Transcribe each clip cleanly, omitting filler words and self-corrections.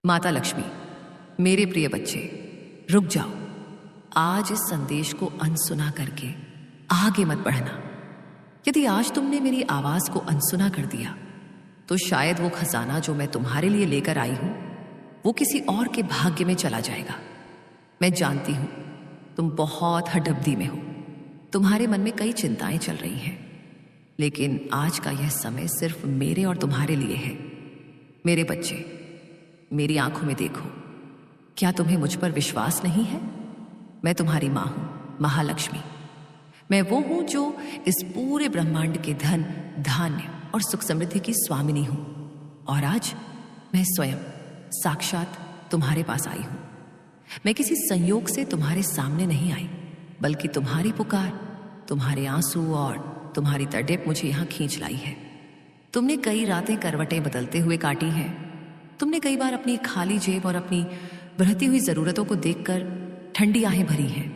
माता लक्ष्मी, मेरे प्रिय बच्चे, रुक जाओ। आज इस संदेश को अनसुना करके आगे मत बढ़ना। यदि आज तुमने मेरी आवाज को अनसुना कर दिया तो शायद वो खजाना जो मैं तुम्हारे लिए लेकर आई हूं वो किसी और के भाग्य में चला जाएगा। मैं जानती हूं तुम बहुत हडबडी में हो, तुम्हारे मन में कई चिंताएं चल रही हैं, लेकिन आज का यह समय सिर्फ मेरे और तुम्हारे लिए है। मेरे बच्चे, मेरी आंखों में देखो। क्या तुम्हें मुझ पर विश्वास नहीं है? मैं तुम्हारी मां हूं, महालक्ष्मी। मैं वो हूं जो इस पूरे ब्रह्मांड के धन, धान्य और सुख समृद्धि की स्वामिनी हूं। और आज मैं स्वयं साक्षात तुम्हारे पास आई हूं। मैं किसी संयोग से तुम्हारे सामने नहीं आई, बल्कि तुम्हारी पुकार, तुम्हारे आंसू और तुम्हारी तड़प मुझे यहां खींच लाई है। तुमने कई रातें करवटें बदलते हुए काटी हैं। तुमने कई बार अपनी खाली जेब और अपनी बढ़ती हुई जरूरतों को देखकर ठंडी आहें भरी हैं।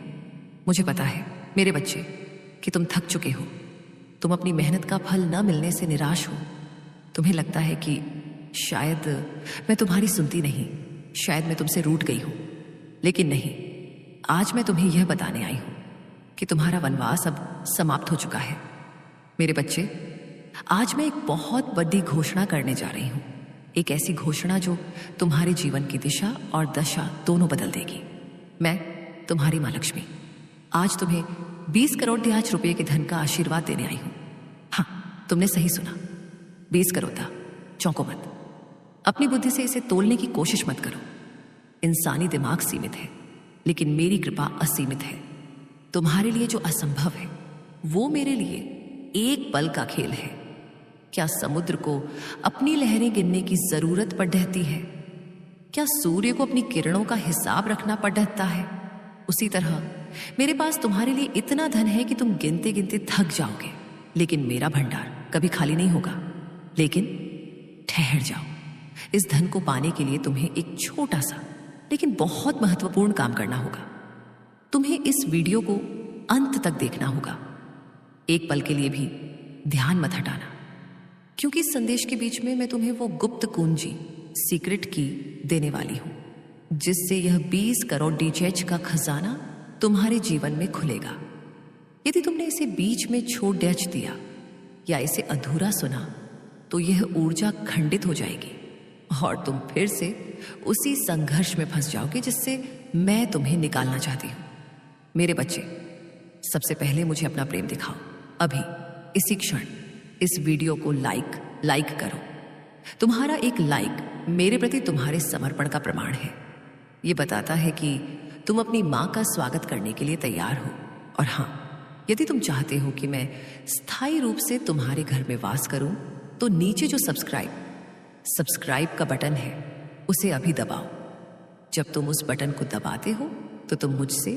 मुझे पता है मेरे बच्चे कि तुम थक चुके हो। तुम अपनी मेहनत का फल न मिलने से निराश हो। तुम्हें लगता है कि शायद मैं तुम्हारी सुनती नहीं, शायद मैं तुमसे रूठ गई हूं। लेकिन नहीं, आज मैं तुम्हें यह बताने आई हूं कि तुम्हारा वनवास अब समाप्त हो चुका है। मेरे बच्चे, आज मैं एक बहुत बड़ी घोषणा करने जा रही हूं। एक ऐसी घोषणा जो तुम्हारे जीवन की दिशा और दशा दोनों बदल देगी। मैं तुम्हारी मां लक्ष्मी आज तुम्हें 20 करोड़ रुपए के धन का आशीर्वाद देने आई हूं। हाँ, तुमने सही सुना, 20 करोड़ था। चौंको मत। अपनी बुद्धि से इसे तोलने की कोशिश मत करो। इंसानी दिमाग सीमित है, लेकिन मेरी कृपा असीमित है। तुम्हारे लिए जो असंभव है वो मेरे लिए एक पल का खेल है। क्या समुद्र को अपनी लहरें गिनने की जरूरत पड़ रहती है? क्या सूर्य को अपनी किरणों का हिसाब रखना पड़ रहता है? उसी तरह मेरे पास तुम्हारे लिए इतना धन है कि तुम गिनते गिनते थक जाओगे, लेकिन मेरा भंडार कभी खाली नहीं होगा। लेकिन ठहर जाओ, इस धन को पाने के लिए तुम्हें एक छोटा सा लेकिन बहुत महत्वपूर्ण काम करना होगा। तुम्हें इस वीडियो को अंत तक देखना होगा। एक पल के लिए भी ध्यान मत हटाना, क्योंकि इस संदेश के बीच में मैं तुम्हें वो गुप्त कुंजी, सीक्रेट की देने वाली हूं, जिससे यह 20 करोड़ डीचेच का खजाना तुम्हारे जीवन में खुलेगा। यदि तुमने इसे बीच में छोड़ डच दिया या इसे अधूरा सुना तो यह ऊर्जा खंडित हो जाएगी और तुम फिर से उसी संघर्ष में फंस जाओगे जिससे मैं तुम्हें निकालना चाहती हूं। मेरे बच्चे, सबसे पहले मुझे अपना प्रेम दिखाओ। अभी इसी क्षण इस वीडियो को लाइक करो। तुम्हारा एक लाइक मेरे प्रति तुम्हारे समर्पण का प्रमाण है। यह बताता है कि तुम अपनी मां का स्वागत करने के लिए तैयार हो। और हां, यदि तुम चाहते हो कि मैं स्थायी रूप से तुम्हारे घर में वास करूं तो नीचे जो सब्सक्राइब का बटन है उसे अभी दबाओ। जब तुम उस बटन को दबाते हो तो तुम मुझसे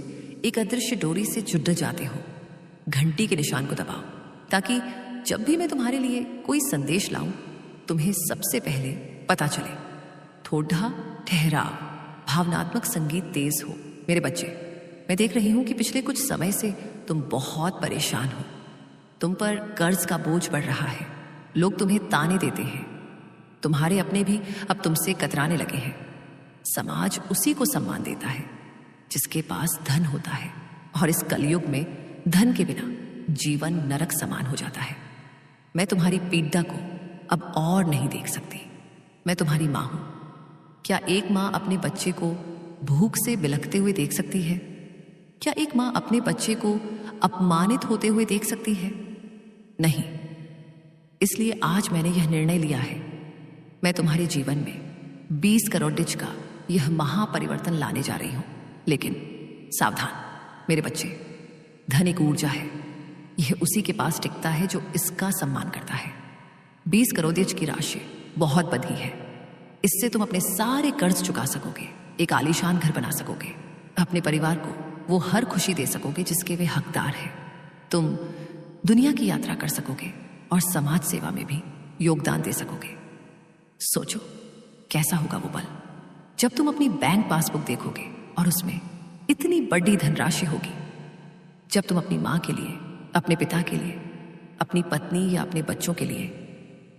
एक अदृश्य डोरी से जुड़ जाते हो। घंटी के निशान को दबाओ ताकि जब भी मैं तुम्हारे लिए कोई संदेश लाऊं तुम्हें सबसे पहले पता चले। थोड़ा ठहराव, भावनात्मक संगीत तेज हो। मेरे बच्चे, मैं देख रही हूं कि पिछले कुछ समय से तुम बहुत परेशान हो। तुम पर कर्ज का बोझ बढ़ रहा है। लोग तुम्हें ताने देते हैं। तुम्हारे अपने भी अब तुमसे कतराने लगे हैं। समाज उसी को सम्मान देता है जिसके पास धन होता है, और इस कलयुग में धन के बिना जीवन नरक समान हो जाता है। मैं तुम्हारी पीड़ा को अब और नहीं देख सकती। मैं तुम्हारी मां हूं। क्या एक मां अपने बच्चे को भूख से बिलखते हुए देख सकती है? क्या एक मां अपने बच्चे को अपमानित होते हुए देख सकती है? नहीं। इसलिए आज मैंने यह निर्णय लिया है, मैं तुम्हारे जीवन में 20 करोड़ डिच का यह महापरिवर्तन लाने जा रही हूं। लेकिन सावधान मेरे बच्चे, धन एक ऊर्जा है। यह उसी के पास टिकता है जो इसका सम्मान करता है। 20 करोड़ की राशि बहुत बड़ी है। इससे तुम अपने सारे कर्ज चुका सकोगे, एक आलीशान घर बना सकोगे, अपने परिवार को वो हर खुशी दे सकोगे जिसके वे हकदार हैं। तुम दुनिया की यात्रा कर सकोगे और समाज सेवा में भी योगदान दे सकोगे। सोचो कैसा होगा वो पल जब तुम अपनी बैंक पासबुक देखोगे और उसमें इतनी बड़ी धनराशि होगी। जब तुम अपनी मां के लिए, अपने पिता के लिए, अपनी पत्नी या अपने बच्चों के लिए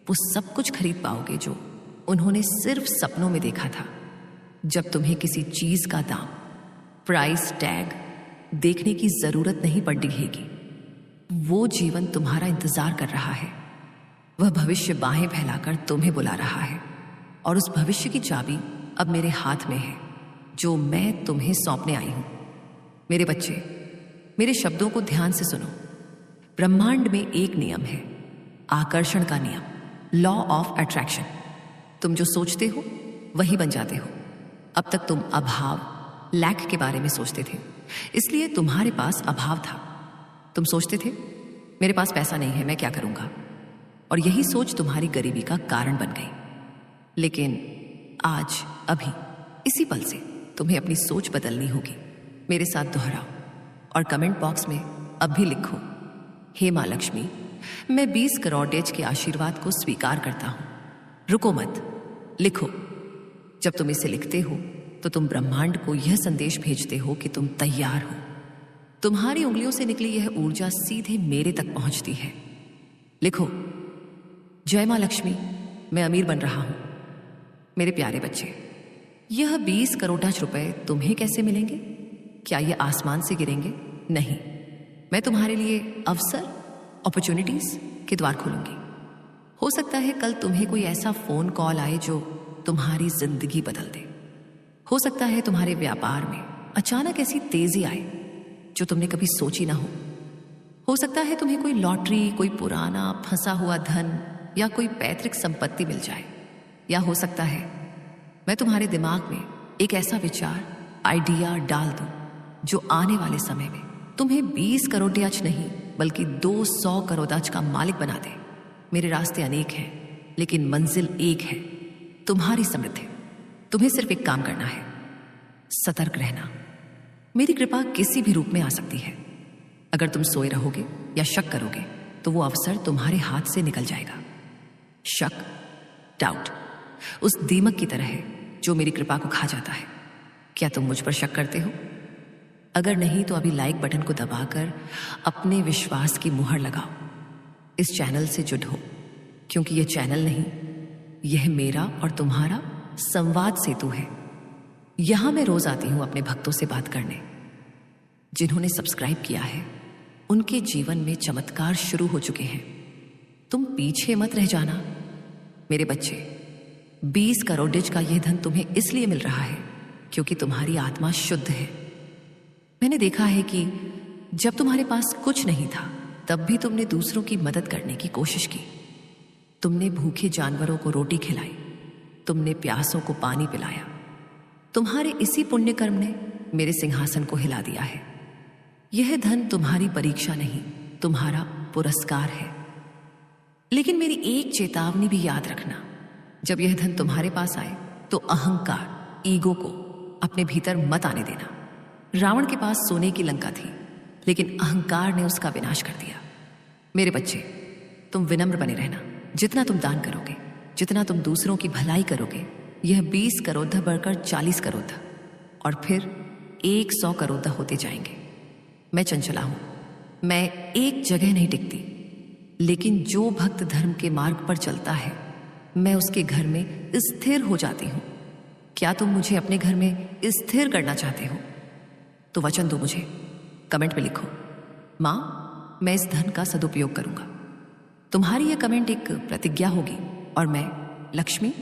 वो सब कुछ खरीद पाओगे जो उन्होंने सिर्फ सपनों में देखा था। जब तुम्हें किसी चीज का दाम, प्राइस टैग देखने की जरूरत नहीं पड़ रहेगी। वो जीवन तुम्हारा इंतजार कर रहा है। वह भविष्य बाहें फैलाकर तुम्हें बुला रहा है और उस भविष्य की चाबी अब मेरे हाथ में है, जो मैं तुम्हें सौंपने आई हूं। मेरे बच्चे, मेरे शब्दों को ध्यान से सुनो। ब्रह्मांड में एक नियम है, आकर्षण का नियम, लॉ ऑफ अट्रैक्शन। तुम जो सोचते हो वही बन जाते हो। अब तक तुम अभाव, लैक के बारे में सोचते थे, इसलिए तुम्हारे पास अभाव था। तुम सोचते थे मेरे पास पैसा नहीं है, मैं क्या करूंगा, और यही सोच तुम्हारी गरीबी का कारण बन गई। लेकिन आज, अभी, इसी पल से तुम्हें अपनी सोच बदलनी होगी। मेरे साथ दोहराओ और कमेंट बॉक्स में अब भी लिखो, हे मां लक्ष्मी, मैं 20 करोड़ेज के आशीर्वाद को स्वीकार करता हूं। रुको मत, लिखो। जब तुम इसे लिखते हो तो तुम ब्रह्मांड को यह संदेश भेजते हो कि तुम तैयार हो। तुम्हारी उंगलियों से निकली यह ऊर्जा सीधे मेरे तक पहुंचती है। लिखो, जय मां लक्ष्मी, मैं अमीर बन रहा हूं। मेरे प्यारे बच्चे, यह 20 करोड़ज रुपए तुम्हें कैसे मिलेंगे? क्या ये आसमान से गिरेंगे? नहीं, मैं तुम्हारे लिए अवसर, अपॉर्चुनिटीज के द्वार खोलूंगी। हो सकता है कल तुम्हें कोई ऐसा फोन कॉल आए जो तुम्हारी जिंदगी बदल दे। हो सकता है तुम्हारे व्यापार में अचानक ऐसी तेजी आए जो तुमने कभी सोची ना हो सकता है तुम्हें कोई लॉटरी, कोई पुराना फंसा हुआ धन या कोई पैतृक संपत्ति मिल जाए। या हो सकता है मैं तुम्हारे दिमाग में एक ऐसा विचार, आइडिया डाल दूं जो आने वाले समय में तुम्हें 20 करोड़ज नहीं बल्कि 200 करोड़ज का मालिक बना दे। मेरे रास्ते अनेक हैं, लेकिन मंजिल एक है, तुम्हारी समृद्धि। तुम्हें सिर्फ एक काम करना है, सतर्क रहना। मेरी कृपा किसी भी रूप में आ सकती है। अगर तुम सोए रहोगे या शक करोगे तो वो अवसर तुम्हारे हाथ से निकल जाएगा। शक, डाउट उस दीमक की तरह है जो मेरी कृपा को खा जाता है। क्या तुम मुझ पर शक करते हो? अगर नहीं तो अभी लाइक बटन को दबाकर अपने विश्वास की मुहर लगाओ। इस चैनल से जुड़ हो, क्योंकि यह चैनल नहीं, यह मेरा और तुम्हारा संवाद सेतु है। यहां मैं रोज आती हूं अपने भक्तों से बात करने। जिन्होंने सब्सक्राइब किया है उनके जीवन में चमत्कार शुरू हो चुके हैं। तुम पीछे मत रह जाना मेरे बच्चे। 20 करोड़ज का यह धन तुम्हें इसलिए मिल रहा है क्योंकि तुम्हारी आत्मा शुद्ध है। मैंने देखा है कि जब तुम्हारे पास कुछ नहीं था तब भी तुमने दूसरों की मदद करने की कोशिश की। तुमने भूखे जानवरों को रोटी खिलाई, तुमने प्यासों को पानी पिलाया। तुम्हारे इसी पुण्य कर्म ने मेरे सिंहासन को हिला दिया है। यह धन तुम्हारी परीक्षा नहीं, तुम्हारा पुरस्कार है। लेकिन मेरी एक चेतावनी भी याद रखना, जब यह धन तुम्हारे पास आए तो अहंकार, ईगो को अपने भीतर मत आने देना। रावण के पास सोने की लंका थी, लेकिन अहंकार ने उसका विनाश कर दिया। मेरे बच्चे, तुम विनम्र बने रहना। जितना तुम दान करोगे, जितना तुम दूसरों की भलाई करोगे, यह 20 करोड़ बढ़कर 40 करोड़ और फिर 100 करोड़ होते जाएंगे। मैं चंचला हूं, मैं एक जगह नहीं टिकती, लेकिन जो भक्त धर्म के मार्ग पर चलता है मैं उसके घर में स्थिर हो जाती हूं। क्या तुम मुझे अपने घर में स्थिर करना चाहते हो? तो वचन दो मुझे, कमेंट में लिखो, मां मैं इस धन का सदुपयोग करूंगा। तुम्हारी यह कमेंट एक प्रतिज्ञा होगी और मैं लक्ष्मी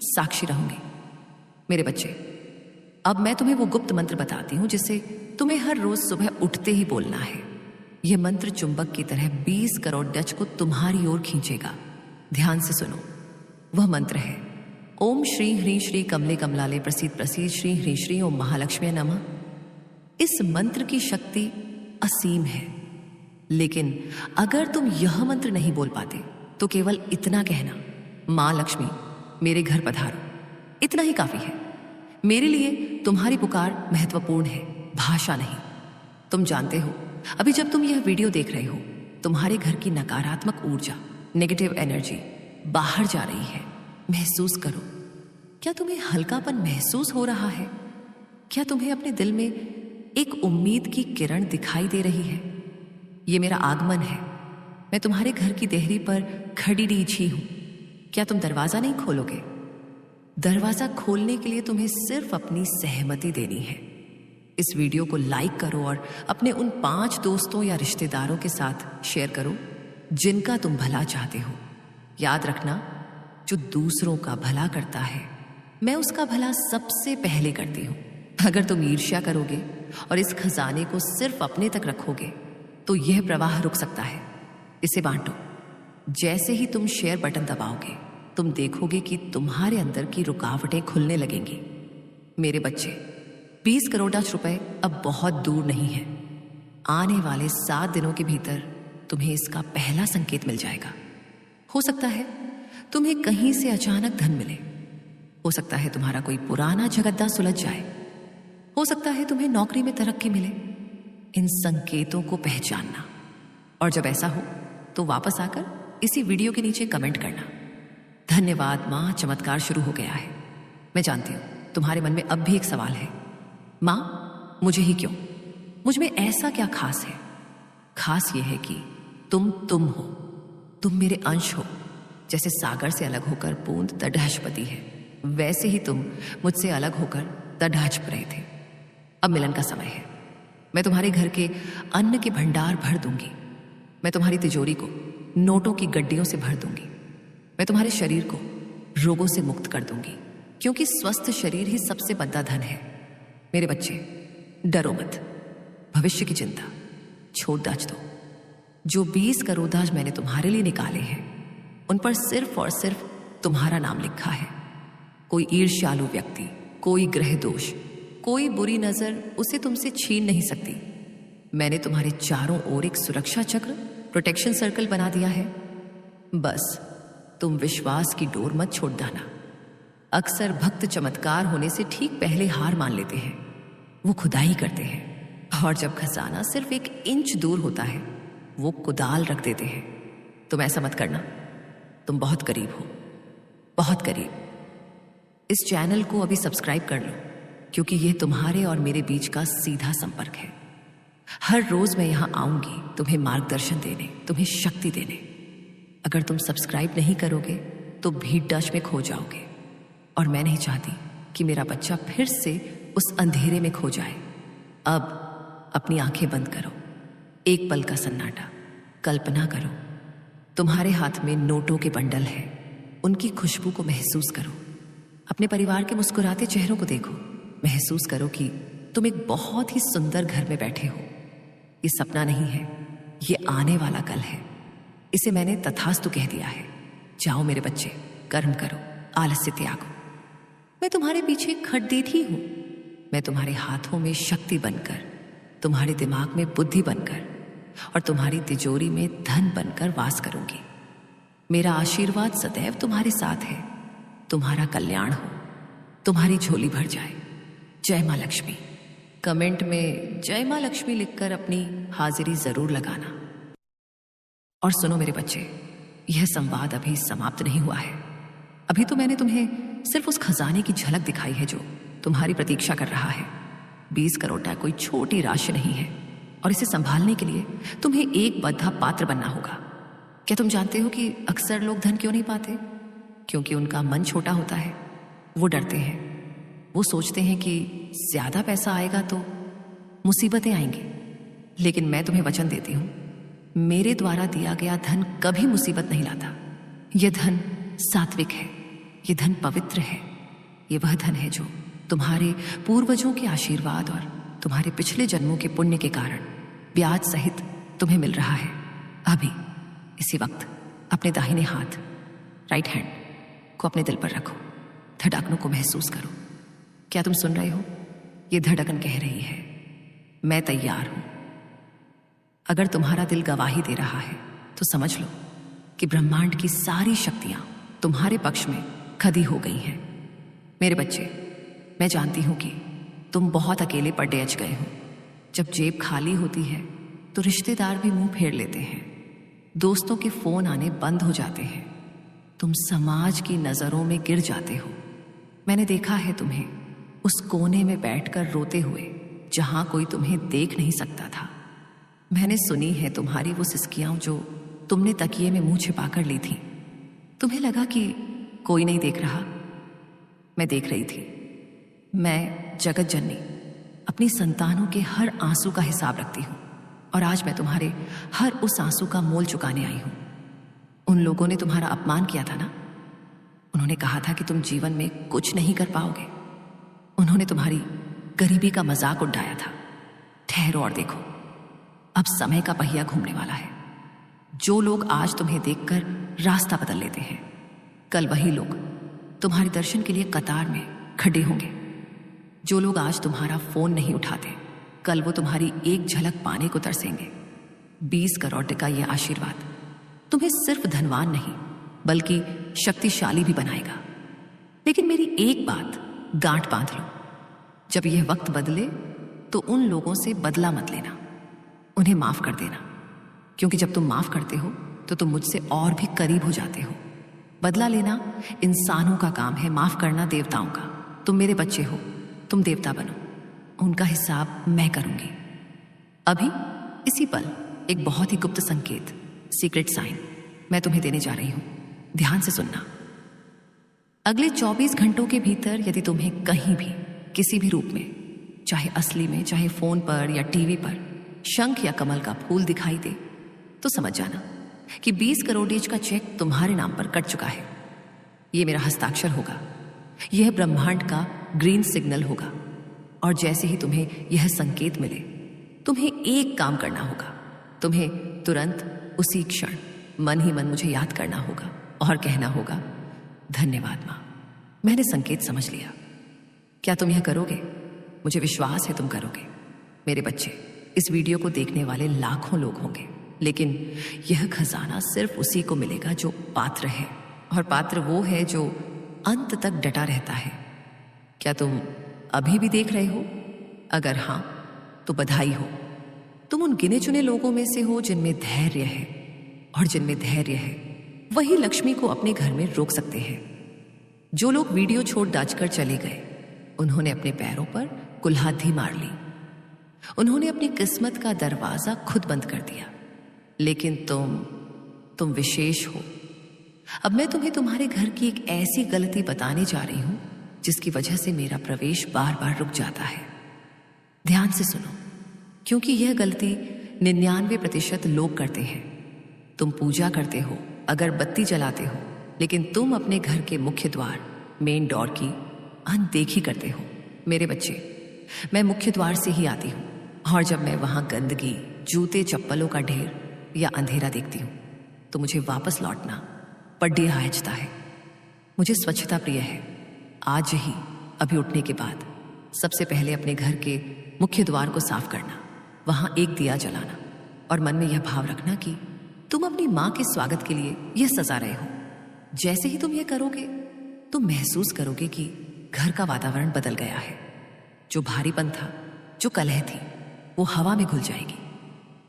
साक्षी रहूंगी। मेरे बच्चे, अब मैं तुम्हें वो गुप्त मंत्र बताती हूं जिसे तुम्हें हर रोज सुबह उठते ही बोलना है। यह मंत्र चुंबक की तरह 20 करोड़ डच को तुम्हारी ओर खींचेगा। ध्यान से सुनो। वह मंत्र है, ओम श्री ह्री श्री कमले कमलाले प्रसीद प्रसीद श्री ह्री श्री ओम महालक्ष्मी नमः। इस मंत्र की शक्ति असीम है, लेकिन अगर तुम यह मंत्र नहीं बोल पाते तो केवल इतना कहना, मां लक्ष्मी मेरे घर पधारो, इतना ही काफी है। मेरे लिए तुम्हारी पुकार महत्वपूर्ण है, भाषा नहीं। तुम जानते हो, अभी जब तुम यह वीडियो देख रहे हो, तुम्हारे घर की नकारात्मक ऊर्जा, नेगेटिव एनर्जी बाहर जा रही है। महसूस करो। क्या तुम्हें हल्कापन महसूस हो रहा है? क्या तुम्हें अपने दिल में एक उम्मीद की किरण दिखाई दे रही है? ये मेरा आगमन है। मैं तुम्हारे घर की देहरी पर खड़ी रीझी हूं। क्या तुम दरवाजा नहीं खोलोगे? दरवाजा खोलने के लिए तुम्हें सिर्फ अपनी सहमति देनी है। इस वीडियो को लाइक करो और अपने उन 5 दोस्तों या रिश्तेदारों के साथ शेयर करो जिनका तुम भला चाहते हो। याद रखना, जो दूसरों का भला करता है मैं उसका भला सबसे पहले करती हूं। अगर तुम ईर्ष्या करोगे और इस खजाने को सिर्फ अपने तक रखोगे तो यह प्रवाह रुक सकता है। इसे बांटो। जैसे ही तुम शेयर बटन दबाओगे तुम देखोगे कि तुम्हारे अंदर की रुकावटें खुलने लगेंगी। मेरे बच्चे, 20 करोड़ रुपए अब बहुत दूर नहीं है। आने वाले 7 दिनों के भीतर तुम्हें इसका पहला संकेत मिल जाएगा। हो सकता है तुम्हें कहीं से अचानक धन मिले, हो सकता है तुम्हारा कोई पुराना झगड़ा सुलझ जाए, हो सकता है तुम्हें नौकरी में तरक्की मिले। इन संकेतों को पहचानना, और जब ऐसा हो तो वापस आकर इसी वीडियो के नीचे कमेंट करना, धन्यवाद माँ, चमत्कार शुरू हो गया है। मैं जानती हूं तुम्हारे मन में अब भी एक सवाल है, माँ मुझे ही क्यों, मुझ में ऐसा क्या खास है? खास यह है कि तुम हो, तुम मेरे अंश हो। जैसे सागर से अलग होकर बूंद तटहच पती है, वैसे ही तुम मुझसे अलग होकर तटहच रहे थे। अब मिलन का समय है। मैं तुम्हारे घर के अन्न के भंडार भर दूंगी। मैं तुम्हारी तिजोरी को नोटों की गड्डियों से भर दूंगी। मैं तुम्हारे शरीर को रोगों से मुक्त कर दूंगी, क्योंकि स्वस्थ शरीर ही सबसे बड़ा धन है। मेरे बच्चे, डरो मत। भविष्य की चिंता छोड़ दाज दो। जो 20 करोड़ मैंने तुम्हारे लिए निकाले हैं उन पर सिर्फ और सिर्फ तुम्हारा नाम लिखा है। कोई ईर्ष्यालु व्यक्ति, कोई ग्रह दोष, कोई बुरी नजर उसे तुमसे छीन नहीं सकती। मैंने तुम्हारे चारों ओर एक सुरक्षा चक्र, प्रोटेक्शन सर्कल बना दिया है। बस तुम विश्वास की डोर मत छोड़ देना। अक्सर भक्त चमत्कार होने से ठीक पहले हार मान लेते हैं। वो खुदाई करते हैं, और जब खजाना सिर्फ 1 इंच दूर होता है वो कुदाल रख देते हैं। तुम ऐसा मत करना। तुम बहुत करीब हो, बहुत करीब। इस चैनल को अभी सब्सक्राइब कर लो, क्योंकि यह तुम्हारे और मेरे बीच का सीधा संपर्क है। हर रोज मैं यहां आऊंगी तुम्हें मार्गदर्शन देने, तुम्हें शक्ति देने। अगर तुम सब्सक्राइब नहीं करोगे तो भीड़ डच में खो जाओगे, और मैं नहीं चाहती कि मेरा बच्चा फिर से उस अंधेरे में खो जाए। अब अपनी आंखें बंद करो। एक पल का सन्नाटा। कल्पना करो तुम्हारे हाथ में नोटों के बंडल है। उनकी खुशबू को महसूस करो। अपने परिवार के मुस्कुराते चेहरों को देखो। महसूस करो कि तुम एक बहुत ही सुंदर घर में बैठे हो। ये सपना नहीं है, ये आने वाला कल है। इसे मैंने तथास्तु कह दिया है। जाओ मेरे बच्चे, कर्म करो, आलस्य त्यागो। मैं तुम्हारे पीछे खड़देती हूं। मैं तुम्हारे हाथों में शक्ति बनकर, तुम्हारे दिमाग में बुद्धि बनकर और तुम्हारी तिजोरी में धन बनकर वास करूंगी। मेरा आशीर्वाद सदैव तुम्हारे साथ है। तुम्हारा कल्याण हो, तुम्हारी झोली भर जाए। जय मां लक्ष्मी। कमेंट में जय मां लक्ष्मी लिखकर अपनी हाजिरी जरूर लगाना। और सुनो मेरे बच्चे, यह संवाद अभी समाप्त नहीं हुआ है। अभी तो मैंने तुम्हें सिर्फ उस खजाने की झलक दिखाई है जो तुम्हारी प्रतीक्षा कर रहा है। 20 करोड़ कोई छोटी राशि नहीं है, और इसे संभालने के लिए तुम्हें एक बद्धा पात्र बनना होगा। क्या तुम जानते हो कि अक्सर लोग धन क्यों नहीं पाते? क्योंकि उनका मन छोटा होता है। वो डरते हैं। वो सोचते हैं कि ज्यादा पैसा आएगा तो मुसीबतें आएंगी। लेकिन मैं तुम्हें वचन देती हूं, मेरे द्वारा दिया गया धन कभी मुसीबत नहीं लाता। यह धन सात्विक है, यह धन पवित्र है। यह वह धन है जो तुम्हारे पूर्वजों के आशीर्वाद और तुम्हारे पिछले जन्मों के पुण्य के कारण ब्याज सहित तुम्हें मिल रहा है। अभी इसी वक्त अपने दाहिने हाथ, राइट हैंड को अपने दिल पर रखो। धड़कनों को महसूस करो। क्या तुम सुन रहे हो? ये धड़कन कह रही है, मैं तैयार हूं। अगर तुम्हारा दिल गवाही दे रहा है तो समझ लो कि ब्रह्मांड की सारी शक्तियां तुम्हारे पक्ष में खड़ी हो गई हैं। मेरे बच्चे, मैं जानती हूं कि तुम बहुत अकेले पड़े अच गए हो। जब जेब खाली होती है तो रिश्तेदार भी मुंह फेर लेते हैं। दोस्तों के फोन आने बंद हो जाते हैं। तुम समाज की नजरों में गिर जाते हो। मैंने देखा है तुम्हें उस कोने में बैठकर रोते हुए जहां कोई तुम्हें देख नहीं सकता था। मैंने सुनी है तुम्हारी वो सिसकियां जो तुमने तकिए में मुंह छिपाकर ली थी। तुम्हें लगा कि कोई नहीं देख रहा, मैं देख रही थी। मैं जगत जननी अपनी संतानों के हर आंसू का हिसाब रखती हूँ और आज मैं तुम्हारे हर उस आंसू का मोल चुकाने आई हूँ। उन लोगों ने तुम्हारा अपमान किया था ना, उन्होंने कहा था कि तुम जीवन में कुछ नहीं कर पाओगे। उन्होंने तुम्हारी गरीबी का मजाक उड़ाया था। ठहरो और देखो, अब समय का पहिया घूमने वाला है। जो लोग आज तुम्हें देखकर रास्ता बदल लेते हैं, कल वही लोग तुम्हारे दर्शन के लिए कतार में खड़े होंगे। जो लोग आज तुम्हारा फोन नहीं उठाते, कल वो तुम्हारी एक झलक पाने को तरसेंगे। 20 करोड़ का यह आशीर्वाद तुम्हें सिर्फ धनवान नहीं बल्कि शक्तिशाली भी बनाएगा। लेकिन मेरी एक बात गांठ बांध लो, जब यह वक्त बदले तो उन लोगों से बदला मत लेना, उन्हें माफ कर देना, क्योंकि जब तुम माफ करते हो तो तुम मुझसे और भी करीब हो जाते हो। बदला लेना इंसानों का काम है, माफ करना देवताओं का। तुम मेरे बच्चे हो, तुम देवता बनो, उनका हिसाब मैं करूंगी। अभी इसी पल एक बहुत ही गुप्त संकेत, सीक्रेट साइन मैं तुम्हें देने जा रही हूं। ध्यान से सुनना। अगले 24 घंटों के भीतर यदि तुम्हें कहीं भी किसी भी रूप में, चाहे असली में, चाहे फोन पर या टीवी पर, शंख या कमल का फूल दिखाई दे तो समझ जाना कि 20 करोड़ का चेक तुम्हारे नाम पर कट चुका है। यह मेरा हस्ताक्षर होगा, यह ब्रह्मांड का ग्रीन सिग्नल होगा। और जैसे ही तुम्हें यह संकेत मिले, तुम्हें एक काम करना होगा। तुम्हें तुरंत उसी क्षण मन ही मन मुझे याद करना होगा और कहना होगा, धन्यवाद मां, मैंने संकेत समझ लिया। क्या तुम यह करोगे? मुझे विश्वास है तुम करोगे। मेरे बच्चे, इस वीडियो को देखने वाले लाखों लोग होंगे, लेकिन यह खजाना सिर्फ उसी को मिलेगा जो पात्र है, और पात्र वो है जो अंत तक डटा रहता है। क्या तुम अभी भी देख रहे हो? अगर हां तो बधाई हो, तुम उन गिने चुने लोगों में से हो जिनमें धैर्य है, और जिनमें धैर्य है वही लक्ष्मी को अपने घर में रोक सकते हैं। जो लोग वीडियो छोड़ दाज कर चले गए, उन्होंने अपने पैरों पर कुल्हाड़ी मार ली, उन्होंने अपनी किस्मत का दरवाजा खुद बंद कर दिया। लेकिन तुम विशेष हो। अब मैं तुम्हें तुम्हारे घर की एक ऐसी गलती बताने जा रही हूं जिसकी वजह से मेरा प्रवेश बार बार रुक जाता है। ध्यान से सुनो, क्योंकि यह गलती 99% लोग करते हैं। तुम पूजा करते हो, अगरबत्ती जलाते हो, लेकिन तुम अपने घर के मुख्य द्वार, मेन डोर की अनदेखी करते हो। मेरे बच्चे, मैं मुख्य द्वार से ही आती हूँ, और जब मैं वहां गंदगी, जूते चप्पलों का ढेर या अंधेरा देखती हूँ तो मुझे वापस लौटना पड्डी आयजता है। मुझे स्वच्छता प्रिय है। आज ही अभी उठने के बाद सबसे पहले अपने घर के मुख्य द्वार को साफ करना, वहां एक दिया जलाना और मन में यह भाव रखना कि तुम अपनी मां के स्वागत के लिए यह सजा रहे हो। जैसे ही तुम यह करोगे तुम महसूस करोगे कि घर का वातावरण बदल गया है। जो भारीपन था, जो कलह थी, वो हवा में घुल जाएगी।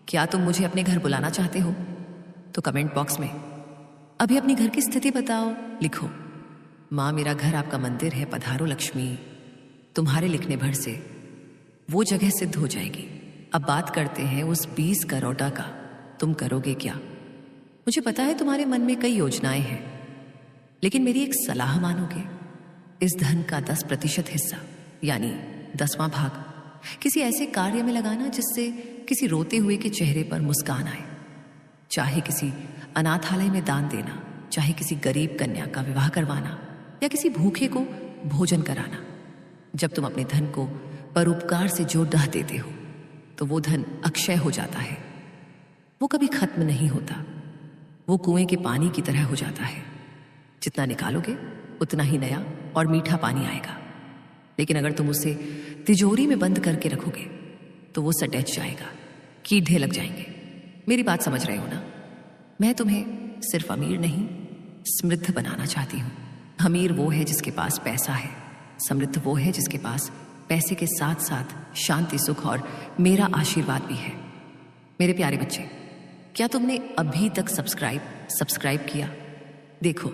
क्या तुम मुझे अपने घर बुलाना चाहते हो? तो कमेंट बॉक्स में अभी अपनी घर की स्थिति बताओ, लिखो, मां मेरा घर आपका मंदिर है, पधारो लक्ष्मी। तुम्हारे लिखने भर से वो जगह सिद्ध हो जाएगी। अब बात करते हैं उस 20 करोड़ का। तुम करोगे क्या? मुझे पता है तुम्हारे मन में कई योजनाएं हैं, लेकिन मेरी एक सलाह मानोगे? इस धन का 10% हिस्सा, यानी 10वां भाग, किसी ऐसे कार्य में लगाना जिससे किसी रोते हुए के चेहरे पर मुस्कान आए। चाहे किसी अनाथालय में दान देना, चाहे किसी गरीब कन्या का विवाह करवाना, या किसी भूखे को भोजन कराना। जब तुम अपने धन को परोपकार से जोड़ डाह देते हो तो वो धन अक्षय हो जाता है। वो कभी खत्म नहीं होता। वो कुएं के पानी की तरह हो जाता है। जितना निकालोगे उतना ही नया और मीठा पानी आएगा। लेकिन अगर तुम उसे तिजोरी में बंद करके रखोगे तो वो सटेच जाएगा, कीड़े लग जाएंगे। मेरी बात समझ रहे हो ना? मैं तुम्हें सिर्फ अमीर नहीं, समृद्ध बनाना चाहती हूं। अमीर वो है जिसके पास पैसा है, समृद्ध वो है जिसके पास पैसे के साथ साथ शांति, सुख और मेरा आशीर्वाद भी है। मेरे प्यारे बच्चे, क्या तुमने अभी तक सब्सक्राइब किया? देखो,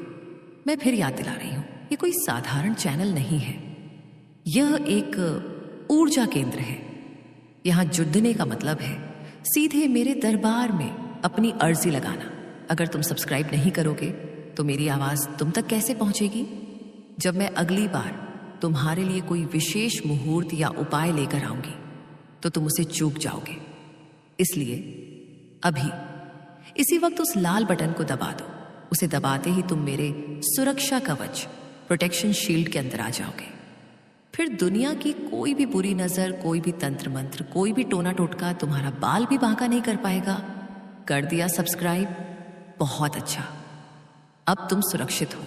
मैं फिर याद दिला रही हूं, ये कोई साधारण चैनल नहीं है। यह एक ऊर्जा केंद्र है। यहां जुड़ने का मतलब है सीधे मेरे दरबार में अपनी अर्जी लगाना। अगर तुम सब्सक्राइब नहीं करोगे तो मेरी आवाज तुम तक कैसे पहुंचेगी? जब मैं अगली बार तुम्हारे लिए कोई विशेष मुहूर्त या उपाय लेकर आऊंगी तो तुम उसे चूक जाओगे। इसलिए अभी इसी वक्त उस लाल बटन को दबा दो। उसे दबाते ही तुम मेरे सुरक्षा कवच, प्रोटेक्शन शील्ड के अंदर आ जाओगे। फिर दुनिया की कोई भी बुरी नजर, कोई भी तंत्र मंत्र, कोई भी टोना टोटका तुम्हारा बाल भी बांका नहीं कर पाएगा। कर दिया सब्सक्राइब? बहुत अच्छा। अब तुम सुरक्षित हो।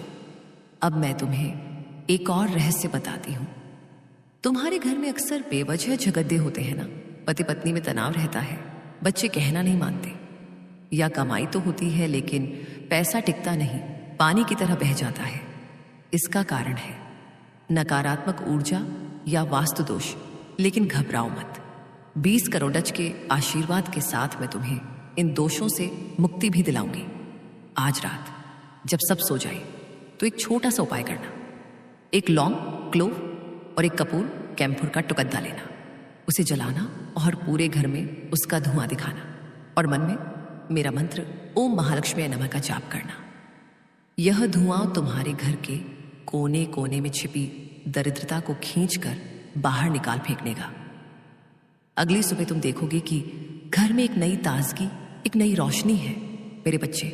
अब मैं तुम्हें एक और रहस्य बताती हूं। तुम्हारे घर में अक्सर बेवजह झगड़े होते हैं ना। पति पत्नी में तनाव रहता है, बच्चे कहना नहीं मानते, या कमाई तो होती है लेकिन पैसा टिकता नहीं, पानी की तरह बह जाता है। इसका कारण है नकारात्मक ऊर्जा या वास्तु दोष। लेकिन घबराओ मत, 20 करोड़ज के आशीर्वाद के साथ मैं तुम्हें इन दोषों से मुक्ति भी दिलाऊंगी। आज रात जब सब सो जाए तो एक छोटा सा उपाय करना। एक लौंग, क्लोव और एक कपूर, कैम्फर का टुकड़ा लेना। उसे जलाना और पूरे घर में उसका धुआं दिखाना और मन में मेरा मंत्र ओम महालक्ष्मी नमः का जाप करना। यह धुआं तुम्हारे घर के कोने कोने में छिपी दरिद्रता को खींचकर बाहर निकाल फेंकने का। अगली सुबह तुम देखोगे कि घर में एक नई ताजगी, एक नई रोशनी है। मेरे बच्चे,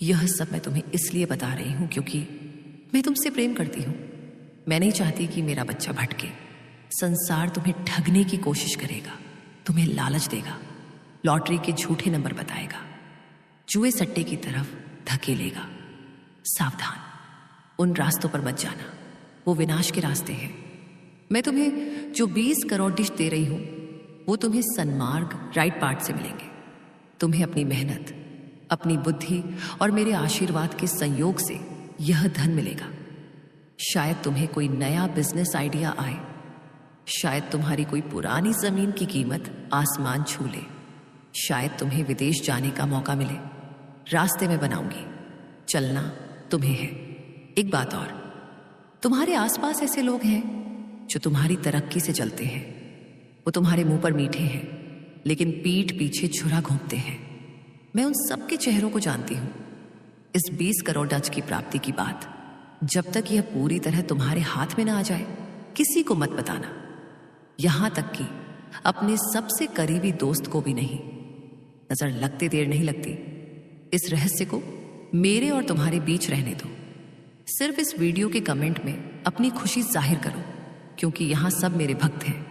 यह सब मैं तुम्हें इसलिए बता रही हूं क्योंकि मैं तुमसे प्रेम करती हूं। मैं नहीं चाहती कि मेरा बच्चा भटके। संसार तुम्हें ठगने की कोशिश करेगा, तुम्हें लालच देगा, लॉटरी के झूठे नंबर बताएगा, जुए सट्टे की तरफ धकेलेगा। सावधान, उन रास्तों पर मत जाना, वो विनाश के रास्ते हैं। मैं तुम्हें जो 20 करोड़ डिश दे रही हूं वो तुम्हें सन्मार्ग, राइट पार्ट से मिलेंगे। तुम्हें अपनी मेहनत, अपनी बुद्धि और मेरे आशीर्वाद के संयोग से यह धन मिलेगा। शायद तुम्हें कोई नया बिजनेस आइडिया आए, शायद तुम्हारी कोई पुरानी जमीन की कीमत आसमान छू ले, शायद तुम्हें विदेश जाने का मौका मिले। रास्ते में बनाऊंगी, चलना तुम्हें है। एक बात और, तुम्हारे आसपास ऐसे लोग हैं जो तुम्हारी तरक्की से जलते हैं। वो तुम्हारे मुंह पर मीठे हैं लेकिन पीठ पीछे छुरा घोंपते हैं। मैं उन सब के चेहरों को जानती हूं। इस 20 करोड़ डच की प्राप्ति की बात जब तक यह पूरी तरह तुम्हारे हाथ में ना आ जाए किसी को मत बताना, यहां तक कि अपने सबसे करीबी दोस्त को भी नहीं। नजर लगते देर नहीं लगती। इस रहस्य को मेरे और तुम्हारे बीच रहने दो। सिर्फ इस वीडियो के कमेंट में अपनी खुशी जाहिर करो क्योंकि यहां सब मेरे भक्त हैं।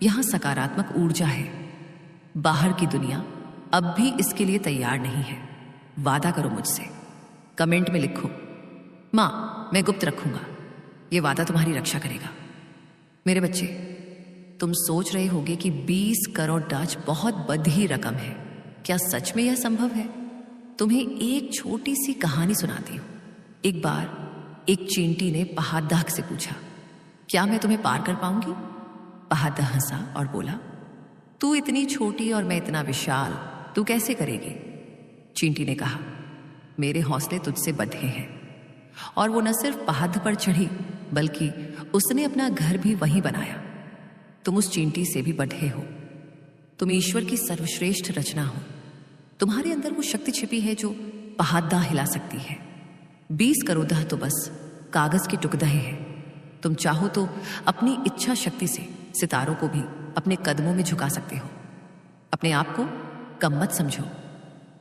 यहां सकारात्मक ऊर्जा है। बाहर की दुनिया अब भी इसके लिए तैयार नहीं है। वादा करो मुझसे। कमेंट में लिखो, मां मैं गुप्त रखूंगा। यह वादा तुम्हारी रक्षा करेगा। मेरे बच्चे, तुम सोच रहे होगे कि 20 करोड़ डच बहुत बड़ी रकम है। क्या सच में यह संभव है? तुम्हें एक छोटी सी कहानी सुनाती हूं। एक बार एक चींटी ने पहाड़दाह से पूछा, क्या मैं तुम्हें पार कर पाऊंगी? पहाड़दाह हंसा और बोला, तू इतनी छोटी और मैं इतना विशाल, तू कैसे करेगी? चींटी ने कहा, मेरे हौसले तुझसे बंधे हैं। और वो न सिर्फ पहाड़ पर चढ़ी बल्कि उसने अपना घर भी वहीं बनाया। तुम उस चींटी से भी बढ़े हो। तुम ईश्वर की सर्वश्रेष्ठ रचना हो। तुम्हारे अंदर वो शक्ति छिपी है जो पहाड़ हिला सकती है। 20 करोड़ तो बस कागज के टुकड़े हैं। तुम चाहो तो अपनी इच्छा शक्ति से सितारों को भी अपने कदमों में झुका सकते हो। अपने आप को कम मत समझो।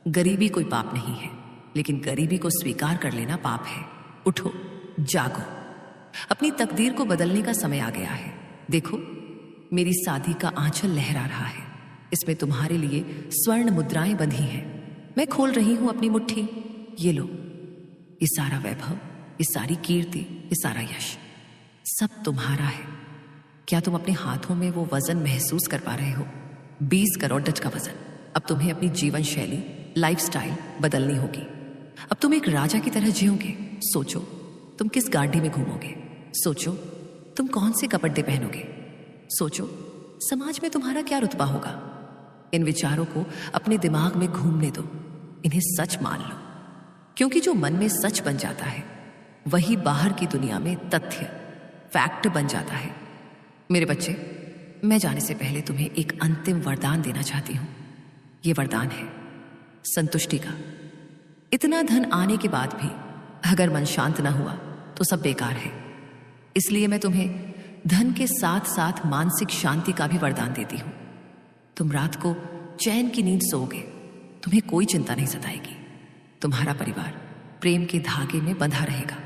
गरीबी कोई पाप नहीं है, लेकिन गरीबी को स्वीकार कर लेना पाप है। उठो, जागो। अपनी तकदीर को बदलने का समय आ गया है। देखो, मेरी शादी का आंचल लहरा रहा है। इसमें तुम्हारे लिए स्वर्ण मुद्राएं बंधी हैं। मैं खोल रही हूं अपनी मुट्ठी। ये लो, ये सारा वैभव, ये सारी कीर्ति, ये सारा यश सब तुम्हारा है। क्या तुम अपने हाथों में वो वजन महसूस कर पा रहे हो? 20 करोड़ डच का वजन। अब तुम्हें अपनी जीवन शैली, लाइफस्टाइल बदलनी होगी। अब तुम एक राजा की तरह जियोगे। सोचो, तुम किस गाड़ी में घूमोगे। सोचो, तुम कौन से कपड़े पहनोगे। सोचो, समाज में तुम्हारा क्या रुतबा होगा। इन विचारों को अपने दिमाग में घूमने दो। इन्हें सच मान लो, क्योंकि जो मन में सच बन जाता है वही बाहर की दुनिया में तथ्य, फैक्ट बन जाता है। मेरे बच्चे, मैं जाने से पहले तुम्हें एक अंतिम वरदान देना चाहती हूं। यह वरदान है संतुष्टि का। इतना धन आने के बाद भी अगर मन शांत न हुआ तो सब बेकार है। इसलिए मैं तुम्हें धन के साथ साथ मानसिक शांति का भी वरदान देती हूं। तुम रात को चैन की नींद सोओगे, तुम्हें कोई चिंता नहीं सताएगी। तुम्हारा परिवार प्रेम के धागे में बंधा रहेगा।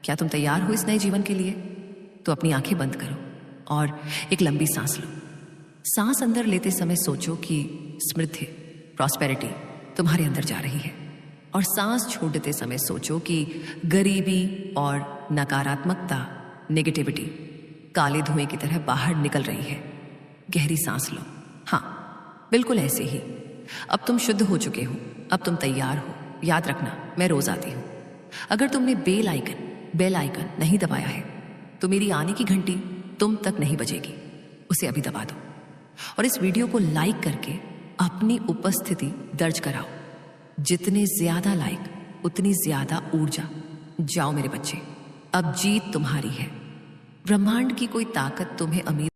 क्या तुम तैयार हो इस नए जीवन के लिए? तो अपनी आंखें बंद करो और एक लंबी सांस लो। सांस अंदर लेते समय सोचो कि समृद्धि, प्रॉस्पेरिटी तुम्हारे अंदर जा रही है, और सांस छोड़ते समय सोचो कि गरीबी और नकारात्मकता, नेगेटिविटी काले धुएं की तरह बाहर निकल रही है। गहरी सांस लो। हाँ, बिल्कुल ऐसे ही। अब तुम शुद्ध हो चुके हो, अब तुम तैयार हो। याद रखना, मैं रोज आती हूं। अगर तुमने बेल आइकन नहीं दबाया है तो मेरी आने की घंटी तुम तक नहीं बजेगी। उसे अभी दबा दो और इस वीडियो को लाइक करके अपनी उपस्थिति दर्ज कराओ। जितने ज्यादा लाइक उतनी ज्यादा ऊर्जा। जाओ मेरे बच्चे, अब जीत तुम्हारी है। ब्रह्मांड की कोई ताकत तुम्हें अमीर